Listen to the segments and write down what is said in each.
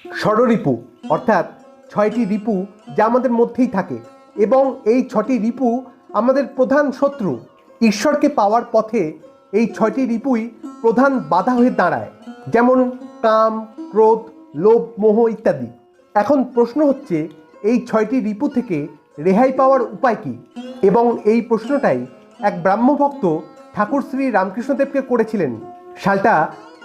ষড়রিপু অর্থাৎ 6টি রিপু যা আমাদের মধ্যেই থাকে এবং এই 6টি রিপু আমাদের প্রধান শত্রু। ঈশ্বরকে পাওয়ার পথে এই 6টি রিপুই প্রধান বাধা হয়ে দাঁড়ায়, যেমন কাম, ক্রোধ, লোভ, মোহ ইত্যাদি। এখন প্রশ্ন হচ্ছে, এই 6টি রিপু থেকে রেহাই পাওয়ার উপায় কি? এবং এই প্রশ্নটাই এক ব্রাহ্মভক্ত ঠাকুর শ্রী রামকৃষ্ণদেবকে করেছিলেন। সালটা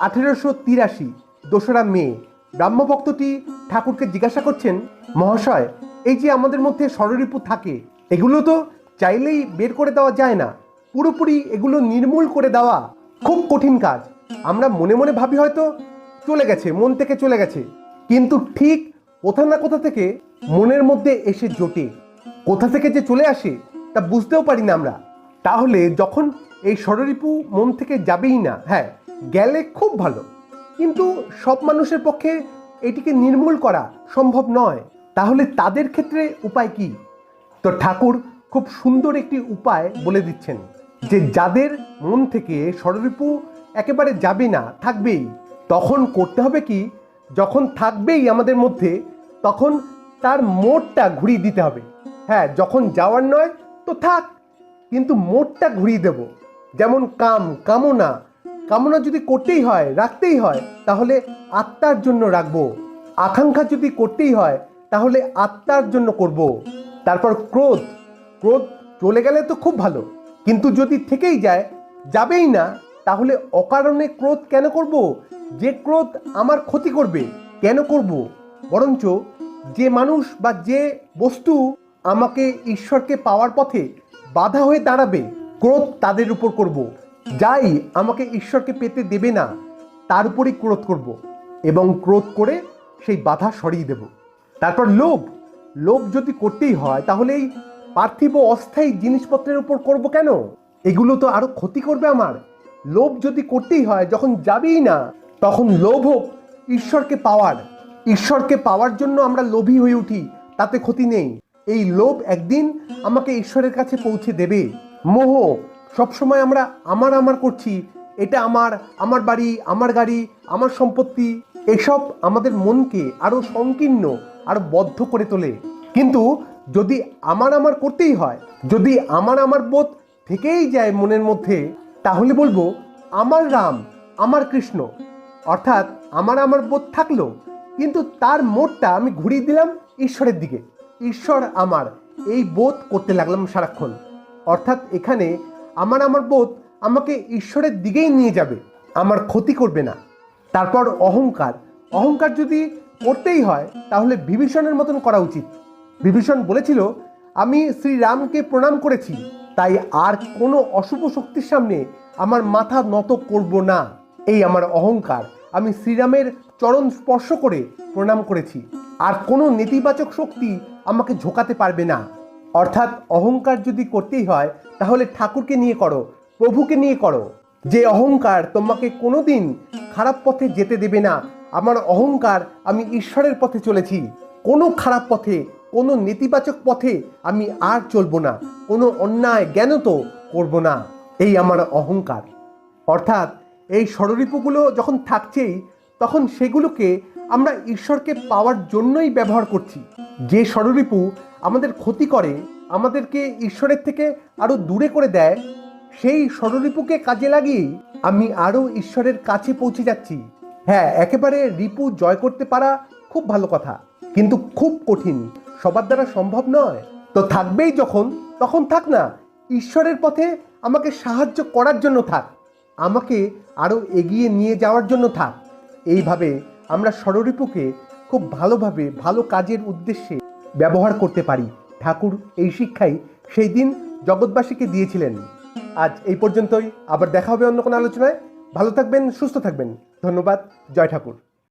1883, 2রা মে। ব্রাহ্মভক্তটি ঠাকুরকে জিজ্ঞাসা করছেন, মহাশয়, এই যে আমাদের মধ্যে ষড়রিপু থাকে, এগুলো তো চাইলেই বের করে দেওয়া যায় না। পুরোপুরি এগুলো নির্মূল করে দেওয়া খুব কঠিন কাজ। আমরা মনে মনে ভাবি হয়তো চলে গেছে, মন থেকে চলে গেছে, কিন্তু ঠিক কোথা না কোথা থেকে মনের মধ্যে এসে জোটে। কোথা থেকে যে চলে আসে তা বুঝতেও পারি না আমরা। তাহলে যখন এই ষড়রিপু মন থেকে যাবেই না, হ্যাঁ গেলে খুব ভালো, কিন্তু সব মানুষের পক্ষে এটিকে নির্মূল করা সম্ভব নয়। তাহলে তাদের ক্ষেত্রে উপায় কি? তো ঠাকুর খুব সুন্দর একটি উপায় বলে দিচ্ছেন, যে যাদের মন থেকে ষড়রিপু একেবারে যাবে না, থাকবেই, তখন করতে হবে কি, যখন থাকবেই আমাদের মধ্যে তখন তার মোড়টা ঘুরিয়ে দিতে হবে। হ্যাঁ, যখন যাওয়ার নয় তো থাক, কিন্তু মোড়টা ঘুরিয়ে দেব। যেমন কামনা কামনা যদি করতেই হয়, রাখতেই হয়, তাহলে আত্মার জন্য রাখবো। আকাঙ্ক্ষা যদি করতেই হয়, তাহলে আত্মার জন্য করব। তারপর ক্রোধ চলে গেলে তো খুব ভালো, কিন্তু যদি থেকেই যায়, যাবেই না, তাহলে অকারণে ক্রোধ কেন করব? যে ক্রোধ আমার ক্ষতি করবে কেন করব? বরঞ্চ যে মানুষ বা যে বস্তু আমাকে ঈশ্বরকে পাওয়ার পথে বাধা হয়ে দাঁড়াবে, ক্রোধ তাদের উপর করব। যাই আমাকে ঈশ্বরকে পেতে দেবে না, তার উপরই ক্রোধ করব এবং ক্রোধ করে সেই বাধা সরিয়ে দেব। তারপর লোভ যদি করতেই হয়, তাহলে এই পার্থিব অস্থায়ী জিনিসপত্রের উপর করব কেন? এগুলো তো আরো ক্ষতি করবে আমার। লোভ যদি করতেই হয়, যখন যাবেই না, তখন লোভ হোক ঈশ্বরকে পাওয়ার জন্য আমরা লোভী হয়ে উঠি, তাতে ক্ষতি নেই। এই লোভ একদিন আমাকে ঈশ্বরের কাছে পৌঁছে দেবে। মোহ, সবসময় আমরা আমার করছি, এটা আমার বাড়ি, আমার গাড়ি, আমার সম্পত্তি, এসব আমাদের মনকে আরো সংকীর্ণ, আরো বদ্ধ করে তোলে। কিন্তু যদি আমার করতেই হয়, যদি আমার বোধ থেকেই যায় মনের মধ্যে, তাহলে বলবো আমার রাম, আমার কৃষ্ণ, অর্থাৎ আমার বোধ থাকলো, কিন্তু তার মোড়টা আমি ঘুরিয়ে দিলাম ঈশ্বরের দিকে। ঈশ্বর আমার, এই বোধ করতে লাগলাম সারাক্ষণ। অর্থাৎ এখানে আমার বোধ আমাকে ঈশ্বরের দিকেই নিয়ে যাবে, আমার ক্ষতি করবে না। তারপর অহংকার যদি করতেই হয়, তাহলে বিভীষণের মতন করা উচিত। বিভীষণ বলেছিল, আমি শ্রীরামকে প্রণাম করেছি, তাই আর কোনো অশুভ শক্তির সামনে আমার মাথা নত করব না। এই আমার অহংকার, আমি শ্রীরামের চরণ স্পর্শ করে প্রণাম করেছি, আর কোনো নেতিবাচক শক্তি আমাকে ঝোঁকাতে পারবে না। অর্থাৎ অহংকার যদি করতেই হয়, তাহলে ঠাকুরকে নিয়ে করো, প্রভুকে নিয়ে করো। যে অহংকার তোমাকে কোনোদিন খারাপ পথে যেতে দেবে না। আমার অহংকার, আমি ঈশ্বরের পথে চলেছি, কোনো খারাপ পথে, কোনো নেতিবাচক পথে আমি আর চলবো না, কোনো অন্যায় জ্ঞান তো করবো না। এই আমার অহংকার। অর্থাৎ এই ষড়রিপুগুলো যখন থাকছেই, তখন সেগুলোকে আমরা ঈশ্বরকে পাওয়ার জন্যই ব্যবহার করছি। যে ষড়রিপু আমাদের ক্ষতি করে, আমাদেরকে ঈশ্বরের থেকে আরো দূরে করে দেয়, সেই ষড়রিপুকে কাজে লাগিয়ে আমি আরো ঈশ্বরের কাছে পৌঁছে যাচ্ছি। হ্যাঁ, একেবারে রিপু জয় করতে পারা খুব ভালো কথা, কিন্তু খুব কঠিন, সবার দ্বারা সম্ভব নয়। তো থাকবেই যখন, তখন থাক না, ঈশ্বরের পথে আমাকে সাহায্য করার জন্য থাক, আমাকে আরো এগিয়ে নিয়ে যাওয়ার জন্য থাক। এইভাবে আমরা ষড়রিপুকে খুব ভালোভাবে ভালো কাজের উদ্দেশ্যে ব্যবহার করতে পারি। ঠাকুর এই শিক্ষাই সেই দিন জগৎবাসীকে দিয়েছিলেন। আজ এই পর্যন্তই, আবার দেখা হবে অন্য কোনো আলোচনায়। ভালো থাকবেন, সুস্থ থাকবেন। ধন্যবাদ। জয় ঠাকুর।